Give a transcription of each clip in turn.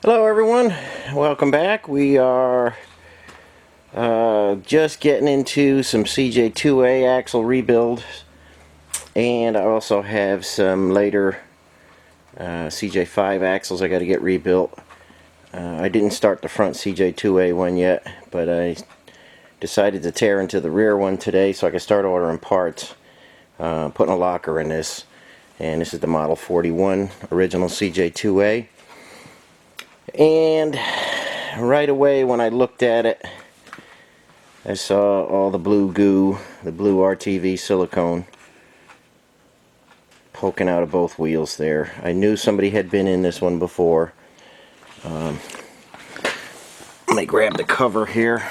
Hello everyone, welcome back. We are just getting into some CJ2A axle rebuild, and I also have some later CJ5 axles I got to get rebuilt. I didn't start the front CJ2A one yet, but I decided to tear into the rear one today so I can start ordering parts, putting a locker in this. And this is the Model 41 original CJ2A. And right away when I looked at it, I saw all the blue goo, the blue RTV silicone poking out of both wheels there. I knew somebody had been in this one before. Let me grab the cover here.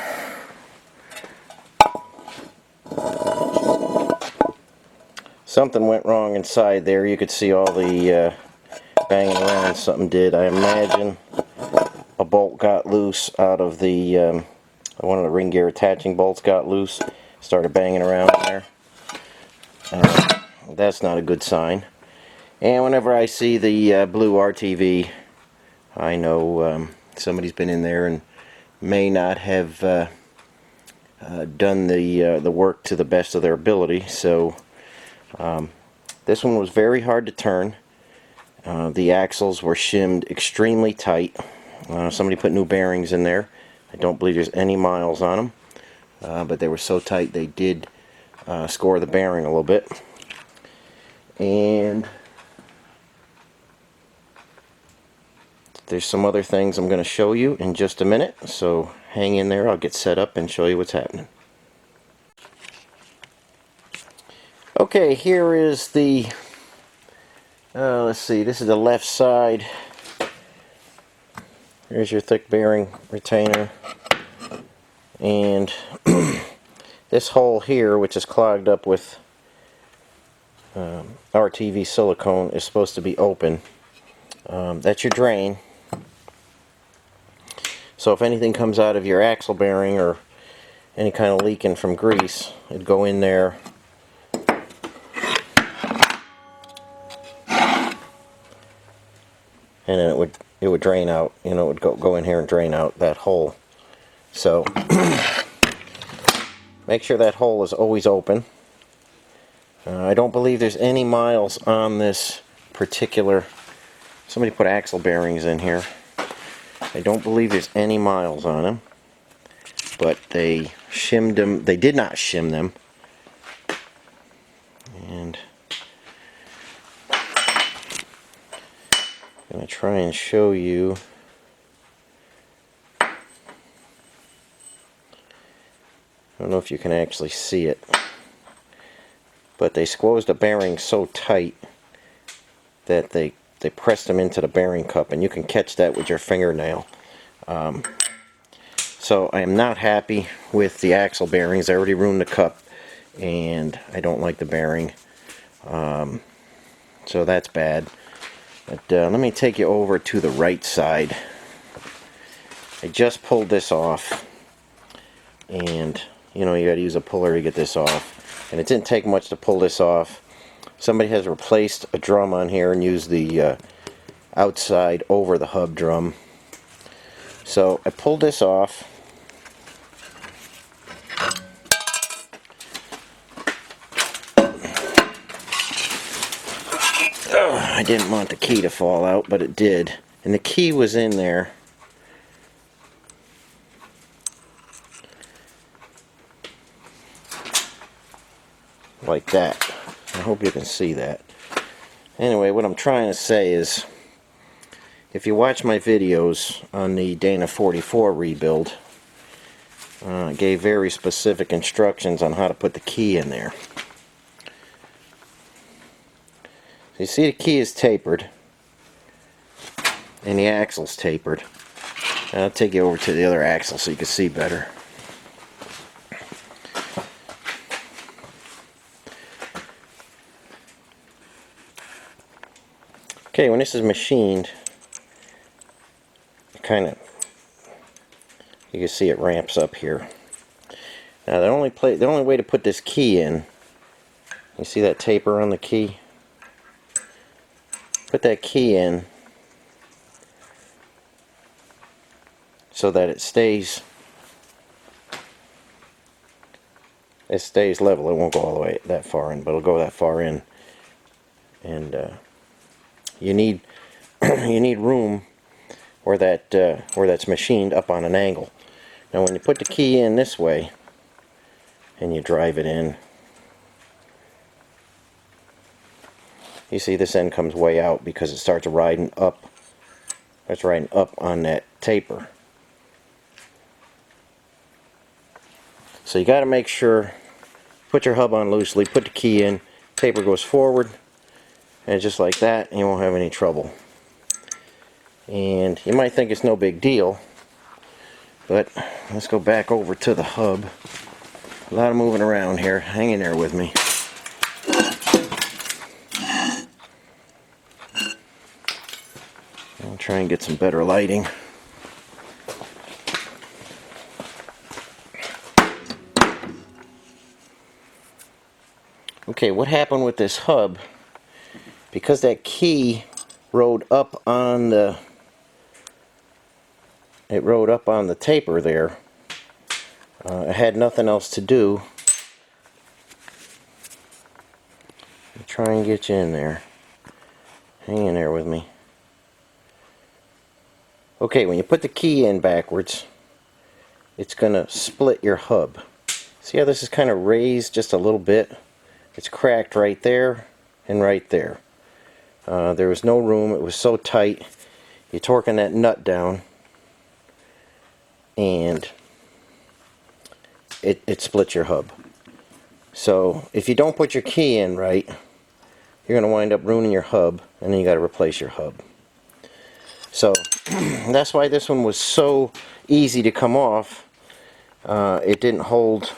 Something went wrong inside there. You could see all the banging around something did. I imagine a bolt got loose out of the one of the ring gear attaching bolts got loose, started banging around in there. That's not a good sign. And whenever I see the blue RTV, I know somebody's been in there and may not have done the work to the best of their ability. So this one was very hard to turn. The axles were shimmed extremely tight. Somebody put new bearings in there. I don't believe there's any miles on them, but they were so tight they did score the bearing a little bit. And there's some other things I'm going to show you in just a minute, so hang in there. I'll get set up and show you what's happening. Okay, here is the let's see, this is the left side. Here's your thick bearing retainer, and this hole here, which is clogged up with RTV silicone, is supposed to be open. That's your drain. So if anything comes out of your axle bearing or any kind of leaking from grease, it'd go in there and then it would drain out. You know, it would go in here and drain out that hole. So make sure that hole is always open. I don't believe there's any miles on this particular. Somebody put axle bearings in here. I don't believe there's any miles on them, but they shimmed them. They did not shim them. And I'm going to try and show you. I don't know if you can actually see it, but they squeezed the bearings so tight that they pressed them into the bearing cup, and you can catch that with your fingernail. So I am not happy with the axle bearings. I already ruined the cup, and I don't like the bearing. So that's bad. But let me take you over to the right side. I just pulled this off, and you know, you got to use a puller to get this off, and it didn't take much to pull this off. Somebody has replaced a drum on here and used the outside over the hub drum. So I pulled this off. I didn't want the key to fall out, but it did. And the key was in there. Like that. I hope you can see that. Anyway, what I'm trying to say is, if you watch my videos on the Dana 44 rebuild, I gave very specific instructions on how to put the key in there. So you see the key is tapered, and the axle's tapered. And I'll take you over to the other axle so you can see better. Okay, when this is machined, kind of, you can see it ramps up here. Now the only way to put this key in, you see that taper on the key? Put that key in so that it stays level. It won't go all the way that far in, but it'll go that far in. And you need you need room where that's machined up on an angle. Now when you put the key in this way and you drive it in, you see this end comes way out because it starts riding up. It's riding up on that taper. So you got to make sure, put your hub on loosely, put the key in, taper goes forward, and just like that, you won't have any trouble. And you might think it's no big deal, but let's go back over to the hub. A lot of moving around here. Hang in there with me. I'll try and get some better lighting. Okay, what happened with this hub, because that key rode up on the taper there, it had nothing else to do. Try and get you in there. Hang in there with me. Okay, when you put the key in backwards, it's gonna split your hub. See how this is kind of raised just a little bit? It's cracked right there and right there. There was no room. It was so tight. You're torquing that nut down, and it splits your hub. So if you don't put your key in right, you're going to wind up ruining your hub, and then you got to replace your hub. So that's why this one was so easy to come off. It didn't hold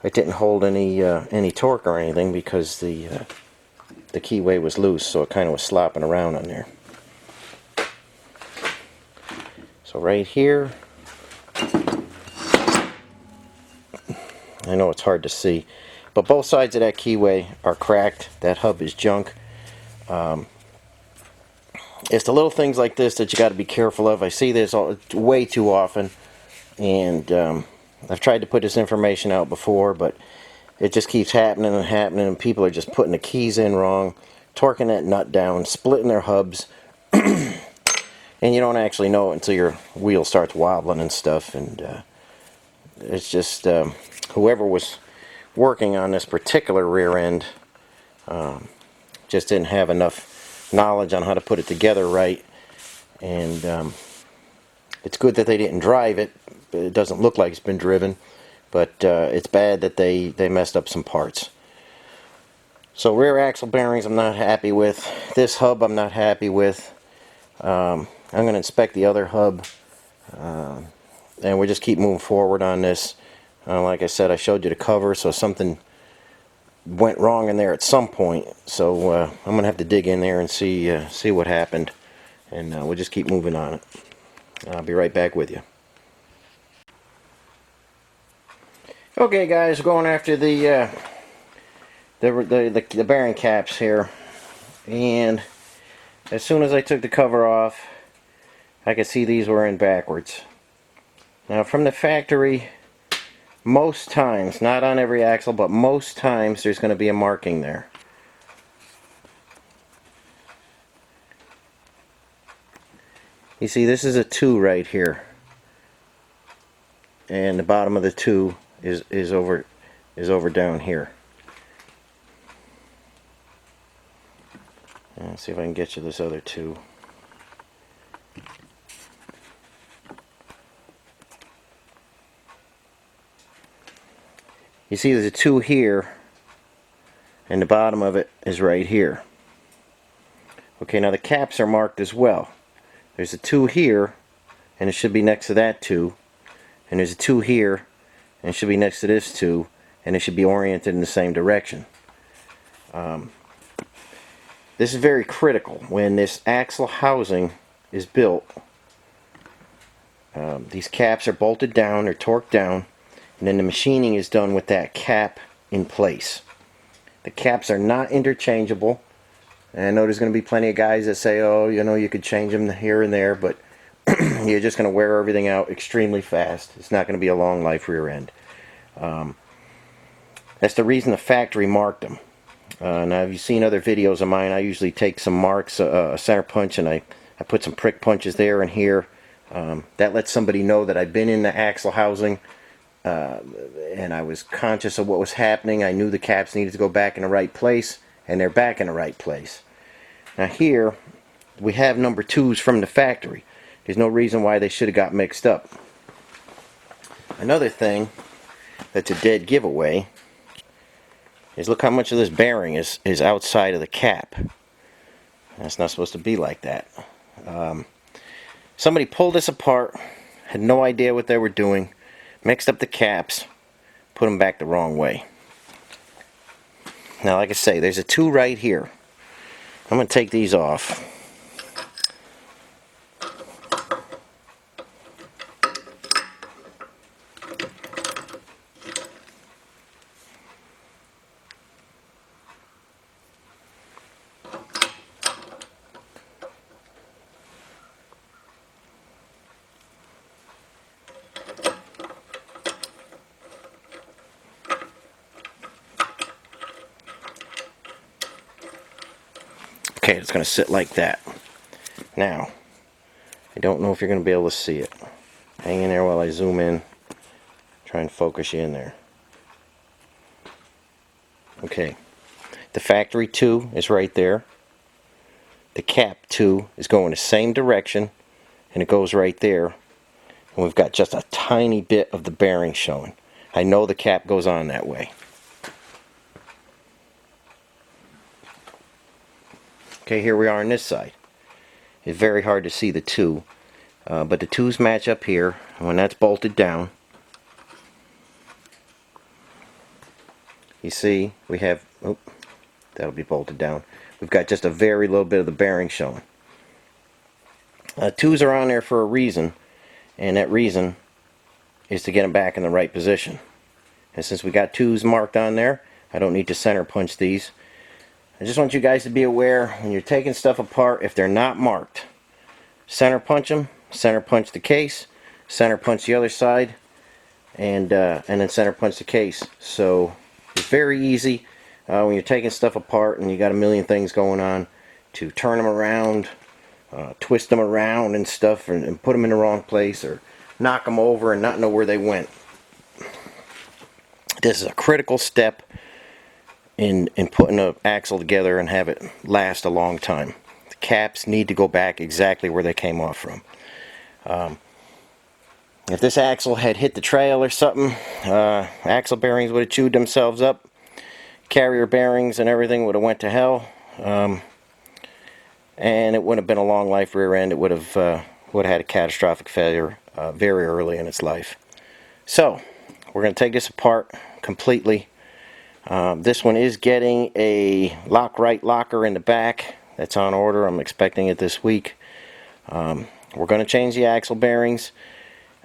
any torque or anything because the keyway was loose, so it kind of was slopping around on there. So right here, I know it's hard to see, but both sides of that keyway are cracked. That hub is junk. It's the little things like this that you got to be careful of. I see this way too often, and I've tried to put this information out before, but it just keeps happening and happening, and people are just putting the keys in wrong, torquing that nut down, splitting their hubs, and you don't actually know it until your wheel starts wobbling and stuff. And it's just whoever was working on this particular rear end just didn't have enough knowledge on how to put it together right. And it's good that they didn't drive it. It doesn't look like it's been driven, but it's bad that they messed up some parts. So rear axle bearings I'm not happy with. This hub I'm not happy with. I'm going to inspect the other hub, and we'll just keep moving forward on this. Like I said, I showed you the cover, so something went wrong in there at some point. So I'm going to have to dig in there and see what happened, and we'll just keep moving on it. I'll be right back with you. Okay, guys, going after the bearing caps here, and as soon as I took the cover off, I could see these were in backwards. Now from the factory, most times, not on every axle, but most times there's going to be a marking there. You see, this is a 2 right here, and the bottom of the 2 is over down here. Let's see if I can get you this other 2. You see there's a 2 here, and the bottom of it is right here. Okay, now the caps are marked as well. There's a 2 here, and it should be next to that 2. And there's a 2 here, and it should be next to this 2, and it should be oriented in the same direction. This is very critical. When this axle housing is built, these caps are bolted down, they're torqued down, and then the machining is done with that cap in place. The caps are not interchangeable. And I know there's going to be plenty of guys that say, oh, you know, you could change them here and there, but you're just going to wear everything out extremely fast. It's not going to be a long life rear end. That's the reason the factory marked them. Now, if you've seen other videos of mine, I usually take some marks, a center punch, and I put some prick punches there and here. That lets somebody know that I've been in the axle housing, and I was conscious of what was happening. I knew the caps needed to go back in the right place, and they're back in the right place. Now here, we have number 2s from the factory. There's no reason why they should have got mixed up. Another thing that's a dead giveaway is look how much of this bearing is outside of the cap. That's not supposed to be like that. Somebody pulled this apart, had no idea what they were doing, mixed up the caps, put them back the wrong way. Now, like I say, there's a 2 right here. I'm going to take these off. Okay, it's going to sit like that. Now, I don't know if you're going to be able to see it. Hang in there while I zoom in. Try and focus you in there. Okay, the factory 2 is right there. The cap 2 is going the same direction, and it goes right there. And we've got just a tiny bit of the bearing showing. I know the cap goes on that way. Okay, here we are on this side. It's very hard to see the 2, but the 2s match up here. And when that's bolted down, you see we have, oh, that'll be bolted down. We've got just a very little bit of the bearing showing. 2s are on there for a reason, and that reason is to get them back in the right position. And since we got 2s marked on there, I don't need to center punch these. I just want you guys to be aware when you're taking stuff apart, if they're not marked, center punch them, center punch the case, center punch the other side, and then center punch the case. So it's very easy when you're taking stuff apart and you got a million things going on to turn them around, twist them around and stuff, and put them in the wrong place, or knock them over and not know where they went. This is a critical step in putting an axle together and have it last a long time. The caps need to go back exactly where they came off from. If this axle had hit the trail or something, axle bearings would have chewed themselves up, carrier bearings and everything would have went to hell, and it wouldn't have been a long life rear end. It would have had a catastrophic failure very early in its life. So we're going to take this apart completely. This one is getting a lock-right locker in the back. That's on order. I'm expecting it this week. We're going to change the axle bearings.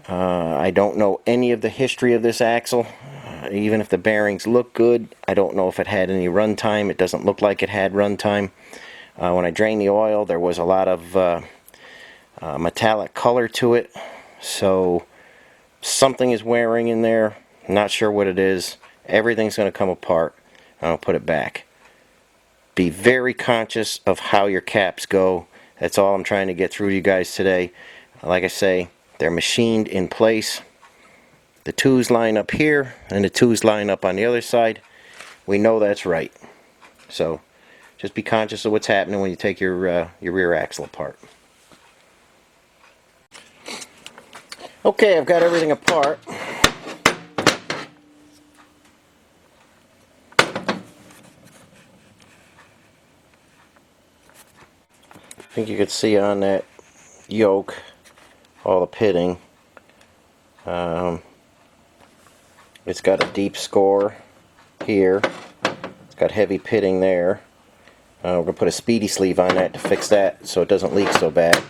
I don't know any of the history of this axle. Even if the bearings look good, I don't know if it had any run time. It doesn't look like it had run time. When I drained the oil, there was a lot of metallic color to it. So something is wearing in there. Not sure what it is. Everything's going to come apart. I'll put it back. Be very conscious of how your caps go. That's all I'm trying to get through to you guys today. Like I say, they're machined in place. The 2s line up here and the 2s line up on the other side. We know that's right. So just be conscious of what's happening when you take your rear axle apart. Okay, I've got everything apart. I think you could see on that yoke all the pitting. It's got a deep score here. It's got heavy pitting there. We're going to put a speedy sleeve on that to fix that so it doesn't leak so bad.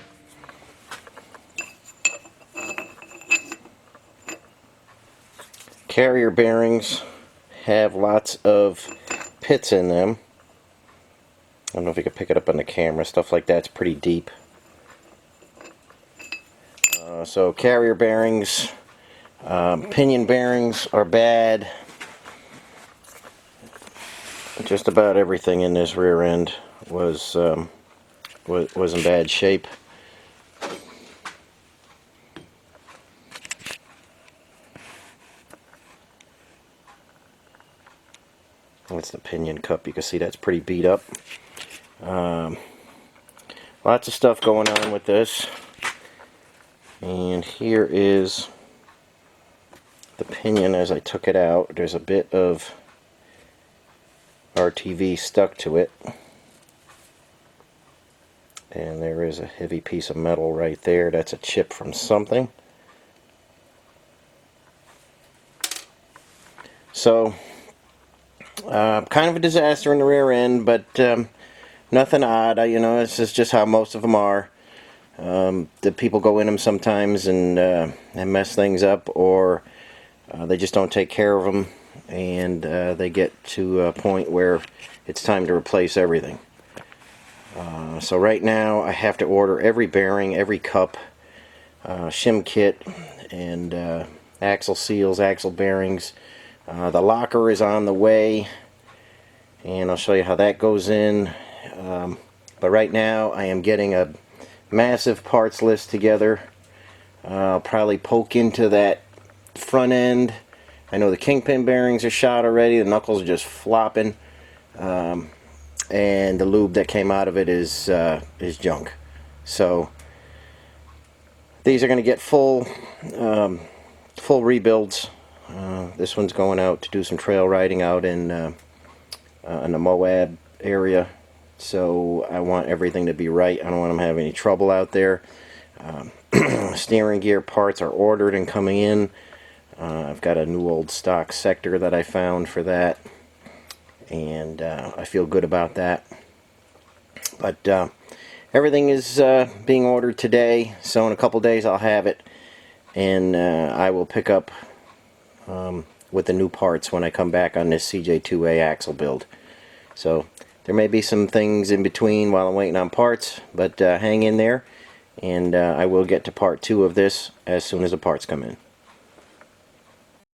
Carrier bearings have lots of pits in them. I don't know if you can pick it up on the camera. Stuff like that's pretty deep. So carrier bearings, pinion bearings are bad. Just about everything in this rear end was in bad shape. That's the pinion cup. You can see that's pretty beat up. Lots of stuff going on with this. And here is the pinion as I took it out. There's a bit of RTV stuck to it. And there is a heavy piece of metal right there. That's a chip from something. So, kind of a disaster in the rear end, but nothing odd. You know, this is just how most of them are. The people go in them sometimes and mess things up, or they just don't take care of them, and they get to a point where it's time to replace everything. So right now I have to order every bearing, every cup, shim kit, and axle seals, axle bearings. The locker is on the way, and I'll show you how that goes in. But right now I am getting a massive parts list together. I'll probably poke into that front end. I know the kingpin bearings are shot already. The knuckles are just flopping. And the lube that came out of it is junk. So these are going to get full rebuilds. This one's going out to do some trail riding out in the Moab area. So I want everything to be right. I don't want them to have any trouble out there. Steering gear parts are ordered and coming in. I've got a new old stock sector that I found for that, and I feel good about that. But everything is being ordered today, so in a couple days I'll have it, and I will pick up with the new parts when I come back on this CJ2A axle build. So there may be some things in between while I'm waiting on parts, but hang in there, and I will get to part 2 of this as soon as the parts come in.